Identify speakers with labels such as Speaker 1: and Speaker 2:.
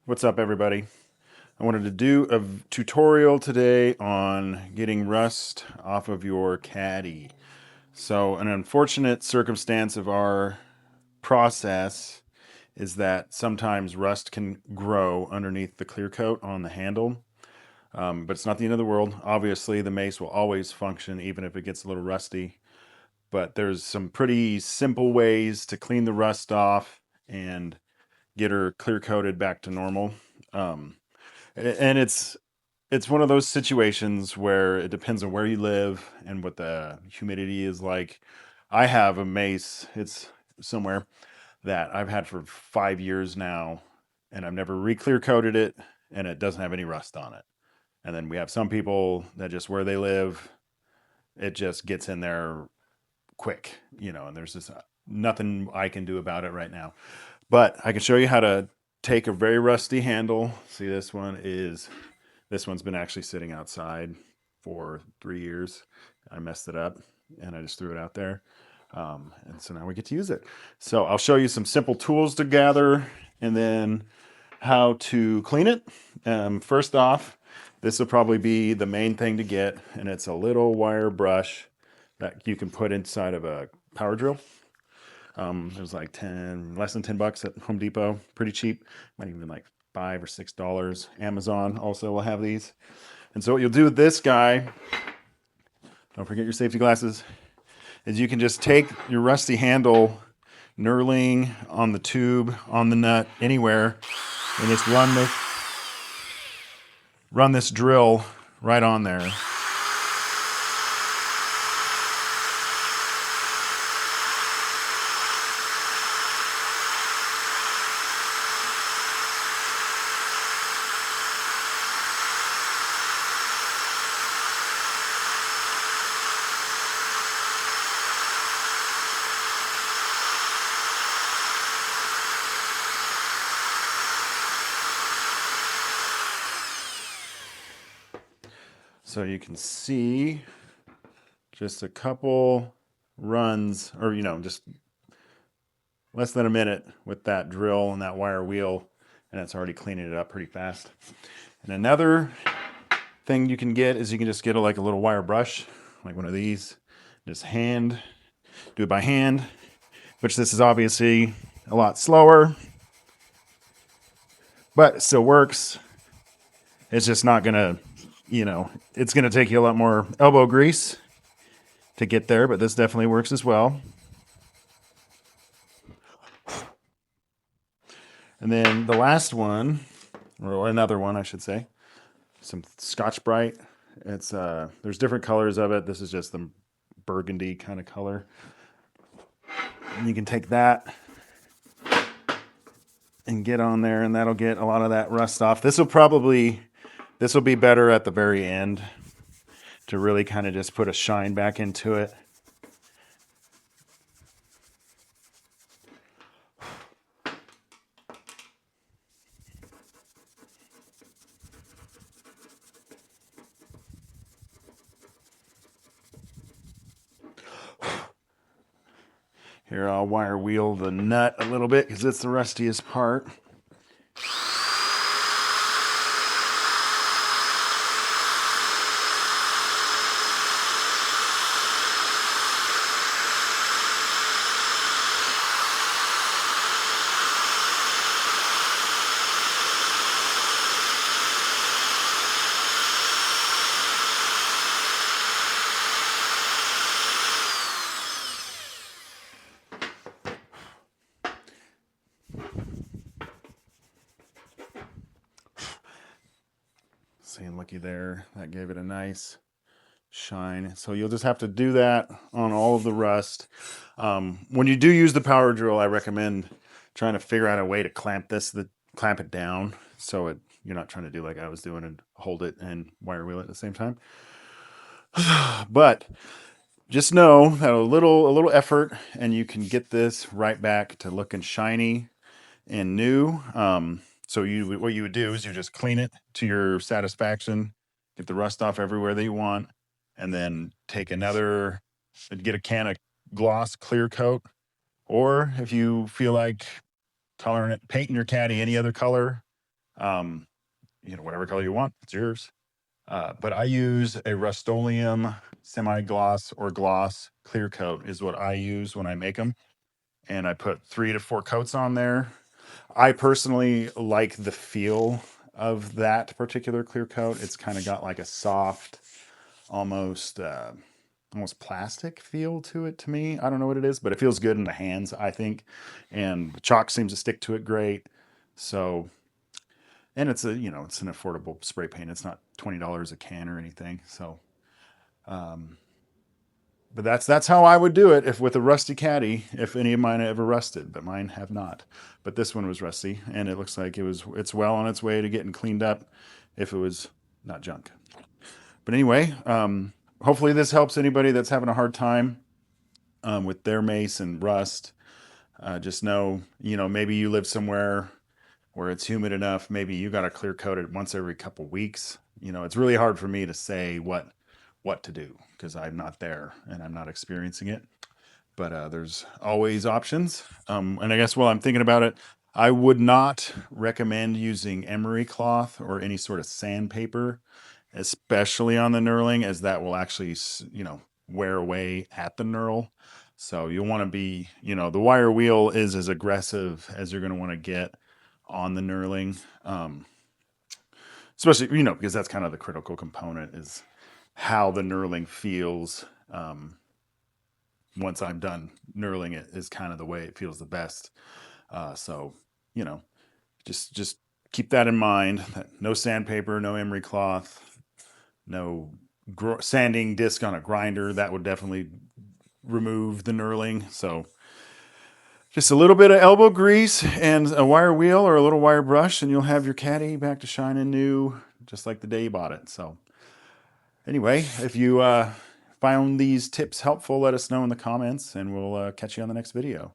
Speaker 1: What's up, everybody? I wanted to do a tutorial today on getting rust off of your Cadi. So, an unfortunate circumstance of our process is that sometimes rust can grow underneath the clear coat on the handle, but it's not the end of the world. Obviously, the mace will always function even if it gets a little rusty, but there's some pretty simple ways to clean the rust off and get her clear coated back to normal. Um, and it's one of those situations where it depends on where you live and what the humidity is like. I have a mace, it's somewhere that I've had for 5 years now, and I've never re-clear coated it, and it doesn't have any rust on it. And then we have some people that just where they live, it just gets in there quick, and there's just nothing I can do about it right now. But I can show you how to take a very rusty handle. See, this one's been actually sitting outside for 3 years. I messed it up and I just threw it out there. And so now we get to use it. So I'll show you some simple tools to gather and then how to clean it. First off, this will probably be the main thing to get, and it's a little wire brush that you can put inside of a power drill. It was like less than $10 at Home Depot. Pretty cheap. Might even like $5 or $6. Amazon also will have these. And so what you'll do with this guy, don't forget your safety glasses, is you can just take your rusty handle, knurling on the tube, on the nut, anywhere, and just run this drill right on there. So you can see just a couple runs, or just less than a minute with that drill and that wire wheel, and it's already cleaning it up pretty fast. And another thing you can get is you can just get like a little wire brush, like one of these, just do it by hand, which this is obviously a lot slower, but it still works. It's just not gonna, it's gonna take you a lot more elbow grease to get there, but this definitely works as well. And then the last one, or another one, I should say, some Scotch Brite. It's there's different colors of it. This is just the burgundy kind of color. And you can take that and get on there, and that'll get a lot of that rust off. This will be better at the very end to really kind of just put a shine back into it. Here, I'll wire wheel the nut a little bit because it's the rustiest part. Seeing looky there, that gave it a nice shine. So you'll just have to do that on all of the rust. When you do use the power drill, I recommend trying to figure out a way to clamp it down, so you're not trying to do like I was doing and hold it and wire wheel it at the same time. But just know that a little effort, and you can get this right back to looking shiny and new. So what you would do is you just clean it to your satisfaction, get the rust off everywhere that you want, and then get a can of gloss clear coat. Or if you feel like painting your caddy any other color, You know, whatever color you want, it's yours. But I use a Rust-Oleum semi-gloss or gloss clear coat is what I use when I make them. And I put 3 to 4 coats on there. I personally like the feel of that particular clear coat. It's kind of got like a soft, almost almost plastic feel to it to me. I don't know what it is, but it feels good in the hands, I think. And the chalk seems to stick to it great. So, and it's a, you know, it's an affordable spray paint. It's not $20 a can or anything. So, um, but that's how I would do it if with a rusty caddy, if any of mine ever rusted, but mine have not. But this one was rusty, and it looks like it's well on its way to getting cleaned up if it was not junk. But anyway, hopefully this helps anybody that's having a hard time with their mace and rust. Just know, you know, maybe you live somewhere where it's humid enough. Maybe you got to clear coat it once every couple weeks. You know, it's really hard for me to say what to do because I'm not there and I'm not experiencing it. But there's always options. And I guess while I'm thinking about it, I would not recommend using emery cloth or any sort of sandpaper, especially on the knurling, as that will actually, you know, wear away at the knurl. So you'll want to be, you know, the wire wheel is as aggressive as you're going to want to get on the knurling, especially, you know, because that's kind of the critical component is how the knurling feels. Once I'm done knurling it is kind of the way it feels the best. So, you know, just keep that in mind. No sandpaper, no emery cloth, no sanding disc on a grinder. That would definitely remove the knurling. So just a little bit of elbow grease and a wire wheel or a little wire brush, and you'll have your caddy back to shining new, just like the day you bought it. So anyway, if you found these tips helpful, let us know in the comments, and we'll catch you on the next video.